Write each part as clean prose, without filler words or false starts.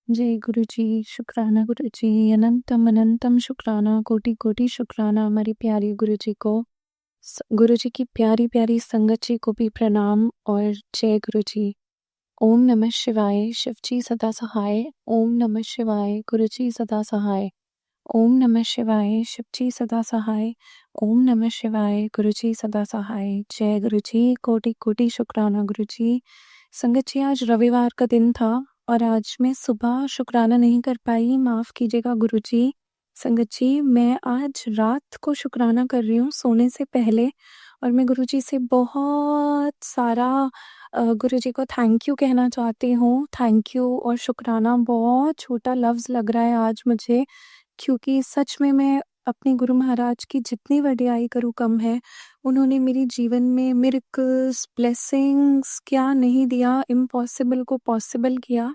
जय गुरु जी, शुक्राना गुरु जी, अनंतम अनंतम शुक्राना, कोटि कोटि शुक्राना हमारी प्यारी गुरु जी को। गुरु जी की प्यारी प्यारी संगत जी को भी प्रणाम और जय गुरु जी। ओम नमः शिवाय, शिव जी सदा सहाय। ओम नमः शिवाय, गुरु जी सदा सहाय। ओम नमः शिवाय, शिव जी सदा सहाय। ओम नमः शिवाय, गुरु जी सदा सहाय। जय गुरु जी, कोटि कोटि शुक्राना गुरु जी। संगत जी, आज रविवार का दिन था और आज मैं सुबह शुक्राना नहीं कर पाई, माफ कीजिएगा गुरु जी। संगत जी, मैं आज रात को शुक्राना कर रही हूँ सोने से पहले, और मैं गुरु जी से बहुत सारा गुरु जी को थैंक यू कहना चाहती हूँ। थैंक यू और शुक्राना बहुत छोटा लफ्ज़ लग रहा है आज मुझे, क्योंकि सच में मैं अपने गुरु महाराज की जितनी वडियाई करूँ कम है। उन्होंने मेरे जीवन में मिरेकल्स, ब्लेसिंग्स क्या नहीं दिया, इम्पॉसिबल को पॉसिबल किया।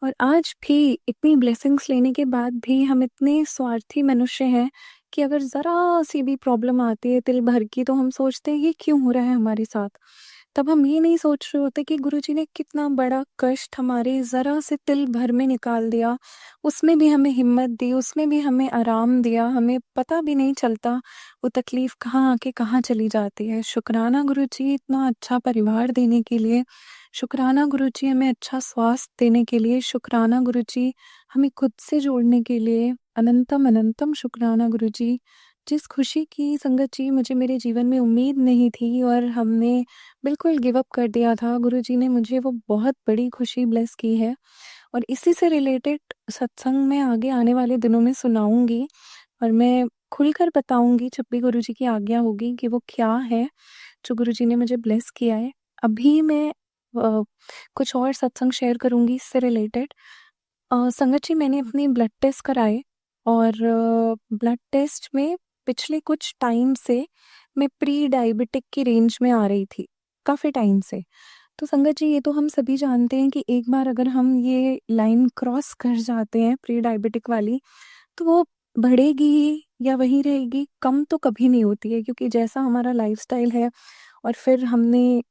और आज भी इतनी ब्लेसिंग्स लेने के बाद भी हम इतने स्वार्थी मनुष्य हैं कि अगर ज़रा-सी भी प्रॉब्लम आती है तिल भर की, तो हम सोचते हैं ये क्यों हो रहा है हमारे साथ? तब हम ये नहीं सोच रहे होते कि गुरुजी ने कितना बड़ा कष्ट हमारे ज़रा से तिल भर में निकाल दिया। उसमें भी हमें हिम्मत दी, उसमें भी हमें आराम दिया, हमें पता भी नहीं चलता वो तकलीफ़ कहाँ आके कहाँ चली जाती है। शुक्राना गुरुजी इतना अच्छा परिवार देने के लिए, शुक्राना गुरुजी हमें अच्छा स्वास्थ्य देने के लिए, शुक्राना गुरुजी हमें खुद से जोड़ने के लिए, अनंतम अनंतम शुक्राना गुरुजी। जिस खुशी की संगत जी मुझे मेरे जीवन में उम्मीद नहीं थी और हमने बिल्कुल गिव अप कर दिया था, गुरुजी ने मुझे वो बहुत बड़ी खुशी ब्लेस की है। और इसी से रिलेटेड सत्संग मैं आगे आने वाले दिनों में सुनाऊँगी और मैं खुलकर बताऊँगी जब भी गुरुजी की आज्ञा होगी कि वो क्या है जो गुरुजी ने मुझे ब्लेस किया है। अभी मैं कुछ और सत्संग शेयर करूँगी इससे रिलेटेड। संगत जी, मैंने अपनी ब्लड टेस्ट कराए और ब्लड टेस्ट में पिछले कुछ टाइम से मैं प्री डायबिटिक की रेंज में आ रही थी, काफ़ी टाइम से। तो संगत जी, ये तो हम सभी जानते हैं कि एक बार अगर हम ये लाइन क्रॉस कर जाते हैं प्री डायबिटिक वाली, तो वो बढ़ेगी ही या वहीं रहेगी, कम तो कभी नहीं होती है, क्योंकि जैसा हमारा लाइफ़स्टाइल है। और फिर हमने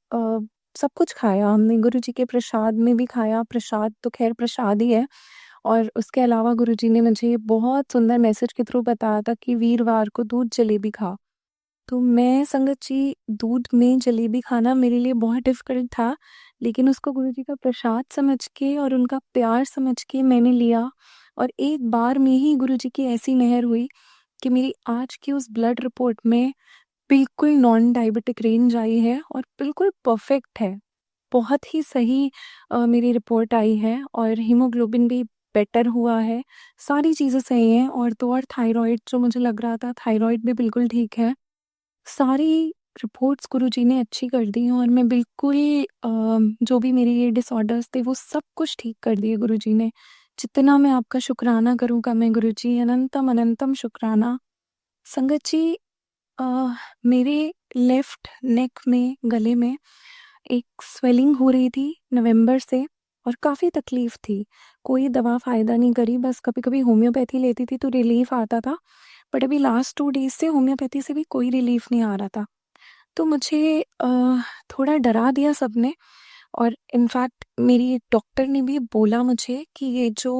सब कुछ खाया, हमने गुरुजी के प्रसाद में भी खाया, प्रसाद तो ख़ैर प्रसाद ही है। और उसके अलावा गुरुजी ने मुझे बहुत सुंदर मैसेज के थ्रू बताया था कि वीरवार को दूध जलेबी खा। तो मैं संगत जी, दूध में जलेबी खाना मेरे लिए बहुत डिफ़िकल्ट था, लेकिन उसको गुरुजी का प्रसाद समझ के और उनका प्यार समझ के मैंने लिया। और एक बार में ही गुरुजी की ऐसी मेहर हुई कि मेरी आज की उस ब्लड रिपोर्ट में बिल्कुल नॉन डायबिटिक रेंज आई है और बिल्कुल परफ़ेक्ट है। बहुत ही सही मेरी रिपोर्ट आई है और हीमोग्लोबिन भी बेटर हुआ है, सारी चीज़ें सही हैं। और तो और थायरॉइड जो मुझे लग रहा था, थायरॉइड भी बिल्कुल ठीक है। सारी रिपोर्ट्स गुरुजी ने अच्छी कर दी और मैं बिल्कुल जो भी मेरे ये डिसऑर्डर्स थे वो सब कुछ ठीक कर दिए गुरुजी ने। जितना मैं आपका शुक्राना करूँ कम है गुरुजी, अनंतम अनंतम शुक्राना। संगत जी, अ, मेरे लेफ्ट नेक में, गले में एक स्वेलिंग हो रही थी नवंबर से और काफ़ी तकलीफ़ थी। कोई दवा फ़ायदा नहीं करी, बस कभी-कभी होम्योपैथी लेती थी तो रिलीफ़ आता था। बट अभी लास्ट 2 डेज़ से होम्योपैथी से भी कोई रिलीफ़ नहीं आ रहा था। तो मुझे थोड़ा डरा दिया सबने। और इनफैक्ट मेरी डॉक्टर ने भी बोला मुझे कि ये जो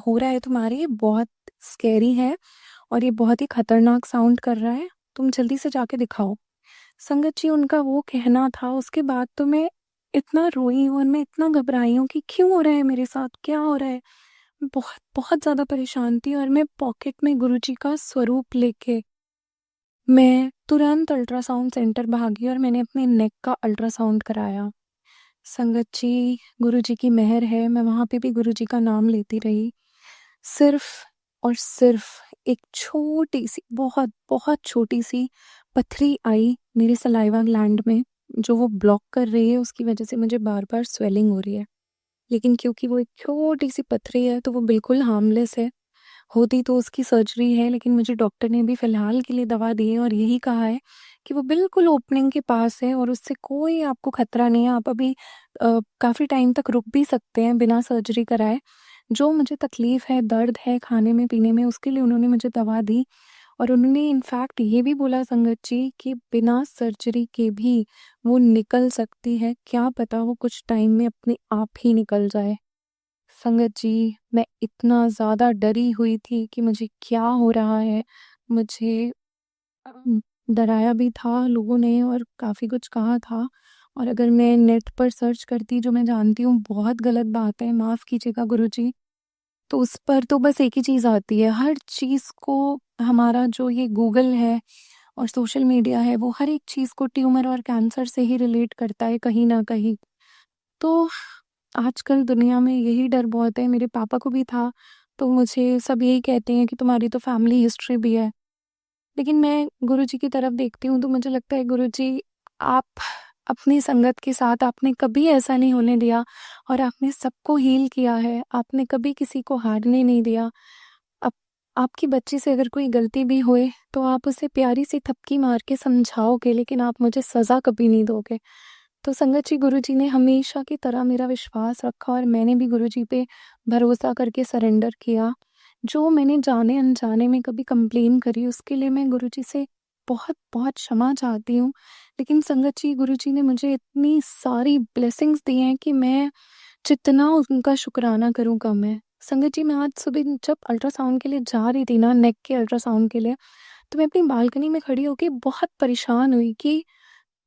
हो रहा है तुम्हारे, ये बहुत स्कैरी है और ये बहुत ही खतरनाक साउंड कर रहा है, तुम जल्दी से जाके दिखाओ। संगत जी, उनका वो कहना था, उसके बाद तो मैं इतना रोई हूँ और मैं इतना घबराई हूँ कि क्यों हो रहा है मेरे साथ, क्या हो रहा है? बहुत बहुत ज़्यादा परेशान थी और मैं पॉकेट में गुरुजी का स्वरूप लेके मैं तुरंत अल्ट्रासाउंड सेंटर भागी और मैंने अपने नेक का अल्ट्रासाउंड कराया। संगत जी, गुरुजी की मेहर है, मैं वहाँ पे भी गुरुजी का नाम लेती रही। सिर्फ़ और सिर्फ़ एक छोटी-सी, बहुत, बहुत छोटी-सी पथरी आई मेरे सलाइवा ग्लैंड में, जो वो ब्लॉक कर रही है, उसकी वज़ह से मुझे बार-बार स्वेलिंग हो रही है। लेकिन क्योंकि वो एक छोटी-सी पथरी है, तो वो बिल्कुल हार्मलेस है। होती तो उसकी सर्जरी है, लेकिन मुझे डॉक्टर ने भी फ़िलहाल के लिए दवा दी है और यही कहा है कि वो बिल्कुल ओपनिंग के पास है और उससे कोई आपको खतरा नहीं है। आप अभी काफ़ी टाइम तक रुक भी सकते हैं बिना सर्जरी कराए। जो मुझे तकलीफ़ है, दर्द है खाने में, पीने में, उसके लिए उन्होंने मुझे दवा दी। और उन्होंने इनफैक्ट ये भी बोला संगत जी कि बिना सर्जरी के भी वो निकल सकती है, क्या पता वो कुछ टाइम में अपने आप ही निकल जाए। संगत जी, मैं इतना ज़्यादा डरी हुई थी कि मुझे क्या हो रहा है। मुझे अम, डराया भी था लोगों ने और काफ़ी कुछ कहा था। और अगर मैं नेट पर सर्च करती, जो मैं जानती हूँ बहुत गलत बात है, माफ़ कीजिएगा गुरुजी, तो उस पर तो बस एक ही चीज़ आती है। हर चीज़ को हमारा जो ये गूगल है और सोशल मीडिया है, वो हर एक चीज़ को ट्यूमर और कैंसर से ही रिलेट करता है कहीं न कहीं। तो आजकल दुनिया में यही डर बहुत है, मेरे पापा को भी था, तो मुझे सब यही कहते हैं कि तुम्हारी तो फैमिली हिस्ट्री भी है। लेकिन मैं गुरुजी की तरफ देखती हूँ तो मुझे लगता है गुरुजी, आप अपनी संगत के साथ आपने कभी ऐसा नहीं होने दिया और आपने सबको हील किया है, आपने कभी किसी को हारने नहीं दिया। अब आपकी बच्ची से अगर कोई गलती भी होए तो आप उसे प्यारी सी थपकी मार के समझाओगे, लेकिन आप मुझे सज़ा कभी नहीं दोगे। तो संगत जी, गुरुजी ने हमेशा की तरह मेरा विश्वास रखा और मैंने भी गुरुजी पे भरोसा करके सरेंडर किया। जो मैंने जाने-अनजाने में कभी कंप्लेन करी उसके लिए मैं गुरुजी से बहुत-बहुत क्षमा चाहती हूँ। लेकिन संगत जी, गुरुजी ने मुझे इतनी सारी ब्लेसिंग्स दी हैं कि मैं जितना उनका शुक्राना करूँ कम है। संगत जी, मैं आज सुबह जब अल्ट्रासाउंड के लिए जा रही थी ना, नेक के अल्ट्रासाउंड के लिए, तो मैं अपनी बालकनी में खड़ी होके बहुत परेशान हुई कि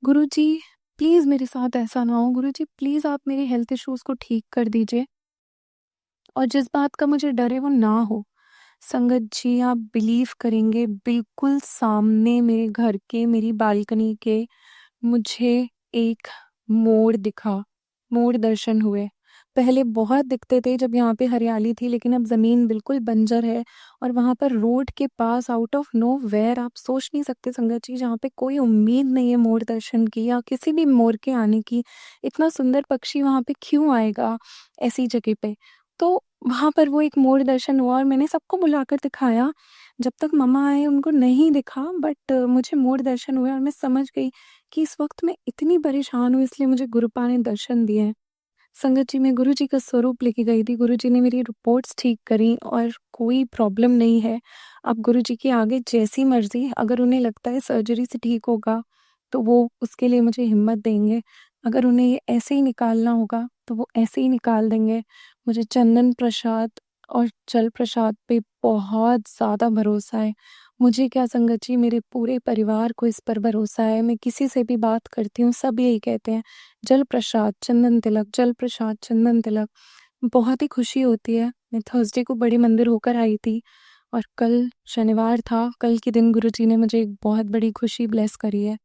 गुरुजी, प्लीज़ मेरे साथ ऐसा ना हो। गुरुजी, प्लीज़ आप मेरे हेल्थ इश्यूज़ को ठीक कर दीजिए और जिस बात का मुझे डर है वो ना हो। संगत जी, आप बिलीव करेंगे, बिल्कुल सामने मेरे घर के, मेरी बालकनी के, मुझे एक मोर दिखा, मोर दर्शन हुए। पहले बहुत दिखते थे जब यहाँ पे हरियाली थी, लेकिन अब ज़मीन बिल्कुल बंजर है और वहाँ पर रोड के पास आउट ऑफ नोवेयर, आप सोच नहीं सकते संगत जी, जहाँ पे कोई उम्मीद नहीं है मोर दर्शन की या किसी भी मोर के आने की, इतना सुंदर पक्षी वहाँ पे क्यों आएगा ऐसी जगह पे? तो वहाँ पर वो एक मोर दर्शन हुआ और मैंने सबको बुलाकर दिखाया। जब तक मम्मा आए उनको नहीं दिखा, बट मुझे मोर दर्शन हुए और मैं समझ गई कि इस वक़्त मैं इतनी परेशान हूँ, इसलिए मुझे गुरुपा ने दर्शन दिए हैं। संगत जी, मैं गुरुजी का स्वरूप लेके गई थी, गुरुजी ने मेरी रिपोर्ट्स ठीक करी और कोई प्रॉब्लम नहीं है। अब गुरुजी की आगे जैसी मर्ज़ी, अगर उन्हें लगता है सर्जरी से ठीक होगा, तो वो उसके लिए मुझे हिम्मत देंगे। अगर उन्हें ये ऐसे ही निकालना होगा, तो वो ऐसे ही निकाल देंगे। मुझे चंदन प्रसाद और जल प्रसाद पे बहुत ज़्यादा भरोसा है। मुझे क्या संगत जी, मेरे पूरे परिवार को इस पर भरोसा है। मैं किसी से भी बात करती हूँ, सब यही कहते हैं, जल प्रसाद, चंदन तिलक, जल प्रसाद, चंदन तिलक। बहुत ही खुशी होती है। मैं थर्सडे को बड़े मंदिर होकर आई थी और कल शनिवार था। कल के दिन गुरुजी ने मुझे एक बहुत बड़ी खुशी ब्लेस करी है।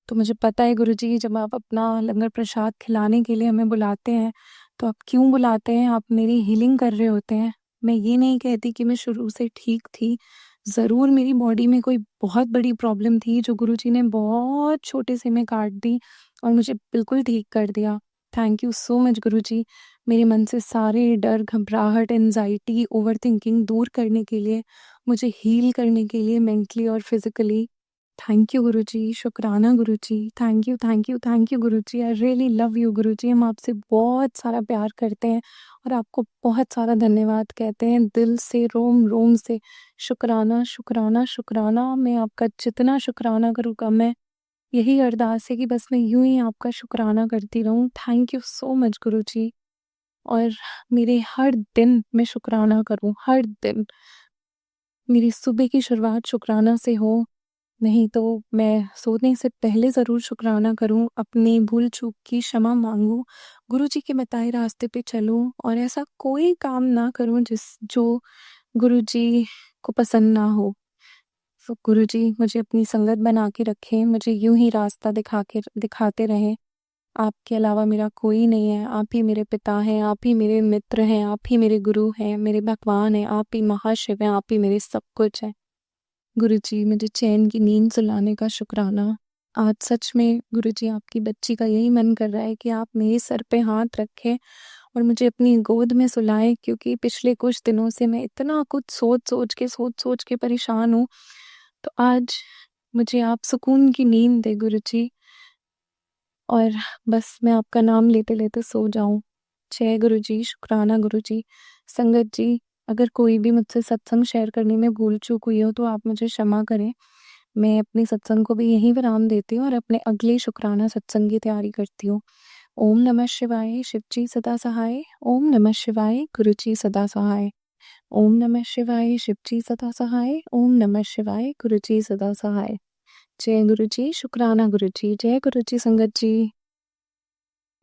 तो मुझे पता है गुरुजी, जब आप अपना लंगर प्रसाद खिलाने के लिए हमें बुलाते हैं, तो आप क्यों बुलाते हैं? आप मेरी हीलिंग कर रहे होते हैं। मैं ये नहीं कहती कि मैं शुरू से ठीक थी। ज़रूर मेरी बॉडी में कोई बहुत बड़ी प्रॉब्लम थी जो गुरुजी ने बहुत छोटे से में काट दी और मुझे बिल्कुल ठीक कर दिया। थैंक यू सो मच गुरुजी, मेरे मन से सारे डर, घबराहट, एंग्ज़ायटी, ओवरथिंकिंग दूर करने के लिए, मुझे हील करने के लिए मेंटली और फिज़िकली। थैंक यू गुरुजी, शुक्राना Guruji, thank you, thank you, thank you Guruji, I really love you Guruji. हम आपसे बहुत सारा प्यार करते हैं और आपको बहुत सारा धन्यवाद कहते हैं दिल से, रोम-रोम से। शुक्राना, शुक्राना, शुक्राना, मैं आपका जितना शुक्राना करूँ कम है। यही अरदास है कि बस मैं यूँ ही आपका शुक्राना करती रहूँ। थैंक यू सो मच गुरुजी। और मेरे हर दिन मैं शुक्राना करूँ, हर दिन। मेरी सुबह की शुरुआत शुक्राना से हो, नहीं तो मैं सोने से पहले ज़रूर शुक्राना करूँ, अपनी भूल-चूक की क्षमा माँगूँ, गुरुजी के बताए रास्ते पे चलूँ और ऐसा कोई काम ना करूँ जो गुरुजी को पसंद ना हो। तो गुरुजी मुझे अपनी संगत बना के रखें, मुझे यूँ ही रास्ता दिखाते रहें। आपके अलावा मेरा कोई नहीं है, आप ही मेरे पिता हैं, आप ही मेरे मित्र हैं, आप ही मेरे गुरु हैं, मेरे भगवान हैं, आप ही महाशिव हैं, आप ही मेरे सब कुछ हैं। गुरुजी, मुझे चैन की नींद सुलाने का शुक्राना। आज सच में गुरुजी, आपकी बच्ची का यही मन कर रहा है कि आप मेरे सर पे हाथ रखें और मुझे अपनी गोद में सुलाएँ, क्योंकि पिछले कुछ दिनों से मैं इतना कुछ सोच-सोच के परेशान हूँ। तो आज मुझे आप सुकून की नींद दें गुरुजी और बस मैं आपका नाम लेते-लेते सो जाऊँ। जय गुरुजी, शुक्राना गुरुजी। संगत जी, अगर कोई भी मुझसे सत्संग शेयर करने में भूल-चूक हुई हो तो आप मुझे क्षमा करें। मैं अपने सत्संग को भी यहीं विराम देती हूँ और अपने अगले शुक्राना सत्संग की तैयारी करती हूँ। ओम नमः शिवाय, शिवजी सदा सहाय। ओम नमः शिवाय, गुरुजी सदा सहाय। ओम नमः शिवाय, शिवजी सदा सहाय। ओम नमः शिवाय, गुरुजी सदा सहाय। जय गुरुजी, शुक्राना गुरुजी, जय गुरुजी संगत जी।